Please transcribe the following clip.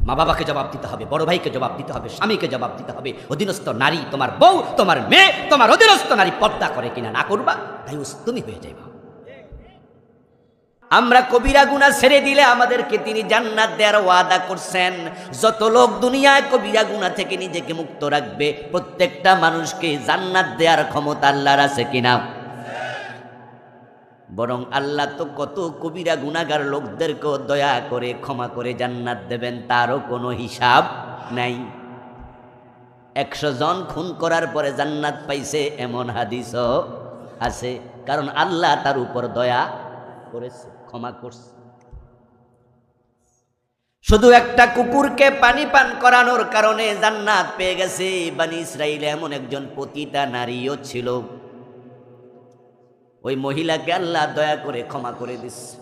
মা বাবাকে জবাব দিতে হবে, বড় ভাইকে জবাব দিতে হবে, স্বামীকে জবাব দিতে হবে। অধীনস্থ নারী, তোমার বউ, তোমার মেয়ে, তোমার অধীনস্থ নারী পর্দা করে কিনা না করবা, দায়ুস তুমি হয়ে যাইবা। আমরা কবিরা গুনাহ ছেড়ে দিলে আমাদেরকে তিনি জান্নাত দেওয়ার ওয়াদা করছেন। যত লোক দুনিয়ায় কবিরা গুনাহ থেকে নিজেকে মুক্ত রাখবে, প্রত্যেকটা মানুষকে জান্নাত দেওয়ার ক্ষমতা আল্লাহর আছে কিনা? বরং আল্লাহ তো কত কবিরা গুনাহগার লোকদেরকেও দয়া করে ক্ষমা করে জান্নাত দেবেন, তারও কোনো হিসাব নাই। 100 জন খুন করার পরে জান্নাত পাইছে এমন হাদিসও আছে, কারণ আল্লাহ তার উপর দয়া করেছে, ক্ষমা করছে। শুধু একটা কুকুরকে পানি পান করানোর কারণে জান্নাত পেয়ে গেছে বনি ইসরাইলে এমন একজন পতিতা নারীও ছিল। ওই মহিলাকে আল্লাহ দয়া করে ক্ষমা করে দিচ্ছে।